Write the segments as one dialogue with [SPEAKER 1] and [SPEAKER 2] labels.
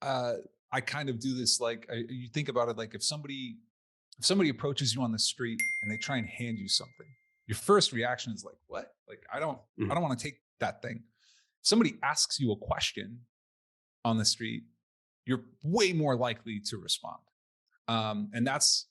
[SPEAKER 1] uh, I kind of do this like you think about it like if somebody approaches you on the street and they try and hand you something, your first reaction is like, "What?" Like I
[SPEAKER 2] Mhm.
[SPEAKER 1] don't want to take that thing. If somebody asks you a question on the street, you're way more likely to respond. And that's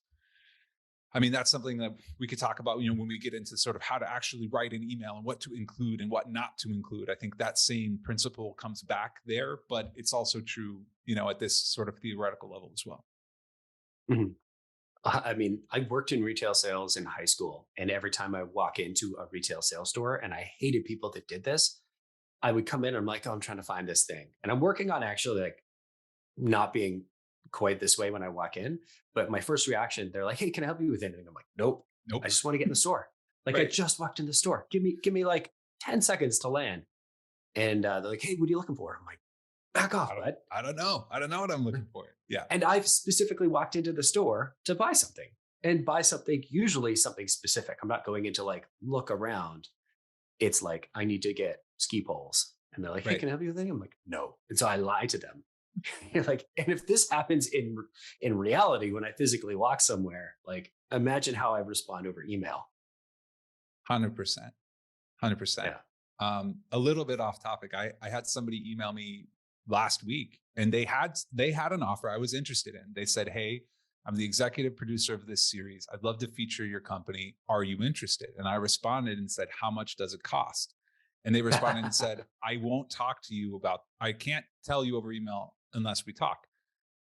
[SPEAKER 1] I mean, that's something that we could talk about, when we get into sort of how to actually write an email and what to include and what not to include. I think that same principle comes back there, but it's also true, at this sort of theoretical level as well.
[SPEAKER 2] Mhm. I mean, I worked in retail sales in high school, and every time I walk into a retail sales store, and I hated people that did this, I would come in and I'm like, "Oh, I'm trying to find this thing." And I'm working on actually like not being quite this way when I walk in. But my first reaction, they're like, "Hey, can I help you with anything?" I'm like, "Nope. I
[SPEAKER 1] Nope.
[SPEAKER 2] just want to get in the store. Like I
[SPEAKER 1] Right.
[SPEAKER 2] just walked in the store. Give me like 10 seconds to land." And they're like, "Hey, what are you looking for?" I'm like, "Back
[SPEAKER 1] I
[SPEAKER 2] off,
[SPEAKER 1] don't
[SPEAKER 2] bud."
[SPEAKER 1] I don't know. I don't know what I'm looking for. Yeah.
[SPEAKER 2] And I've specifically walked into the store to buy something and buy something, usually something specific. I'm not going into like look around. It's like, I need to get ski poles. And they're like, "Hey,
[SPEAKER 1] Right.
[SPEAKER 2] can I help you with anything?" I'm like, "No." And so I lie to them. Like, and if this happens in reality, when I physically walk somewhere, like imagine how I respond over email.
[SPEAKER 1] 100%. 100%.
[SPEAKER 2] Yeah.
[SPEAKER 1] A little bit off topic. I had somebody email me last week and they had an offer I was interested in. They said, "Hey, I'm the executive producer of this series. I'd love to feature your company. Are you interested?" And I responded and said, "How much does it cost?" And they responded and said, I can't tell you over email unless we talk."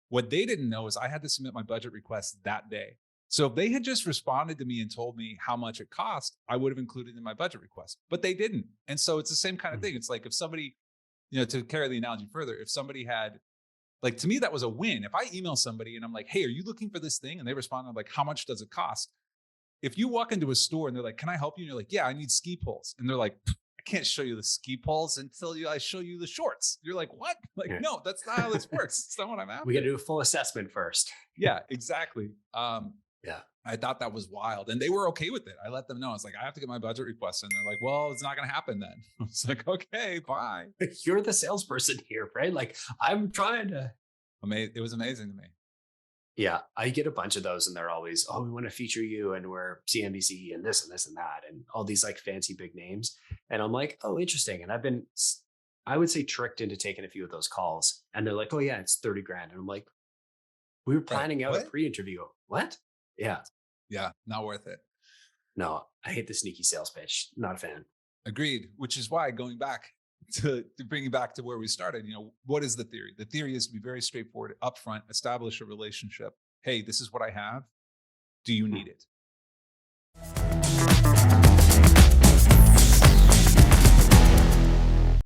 [SPEAKER 1] What they didn't know is I had to submit my budget request that day. So if they had just responded to me and told me how much it cost, I would have included in my budget request, but they didn't. And so it's the same kind of
[SPEAKER 2] Mm.
[SPEAKER 1] thing. It's like if somebody, to carry the analogy further, if somebody had, like, to me, that was a win. If I email somebody and I'm like, "Hey, are you looking for this thing?" And they respond, I'm like, "How much does it cost?" If you walk into a store and they're like, "Can I help you?" And you're like, "Yeah, I need ski poles." And they're like, "I can't show you the ski poles until I show you the shorts." You're like, "What?" Like,
[SPEAKER 2] Yeah.
[SPEAKER 1] no, that's not how this works. It's not what I'm
[SPEAKER 2] We got to
[SPEAKER 1] after.
[SPEAKER 2] do a full assessment first.
[SPEAKER 1] Yeah, exactly.
[SPEAKER 2] Yeah.
[SPEAKER 1] I thought that was wild, and they were okay with it. I let them know. I was like, "I have to get my budget request," and they're like, "Well, it's not going to happen then." I was like, "Okay, bye."
[SPEAKER 2] You're the salesperson here, right? Like I'm trying to.
[SPEAKER 1] It was amazing to me.
[SPEAKER 2] Yeah, I get a bunch of those, and they're always, "Oh, we want to feature you, and we're CNBC, and this, and this, and that, and all these like fancy big names." And I'm like, "Oh, interesting." And I've been, I would say, tricked into taking a few of those calls, and they're like, "Oh yeah, it's 30 grand," and I'm like, "We were
[SPEAKER 1] Right?
[SPEAKER 2] planning out a
[SPEAKER 1] What?
[SPEAKER 2] pre-interview." What? Yeah,
[SPEAKER 1] Yeah, not worth it.
[SPEAKER 2] no, I hate the sneaky sales pitch. Not a fan.
[SPEAKER 1] Agreed. Which is why going back to bring you back to where we started. What is the theory? The theory is to be very straightforward, upfront, establish a relationship. Hey, this is what I have. Do you
[SPEAKER 2] Hmm.
[SPEAKER 1] need it?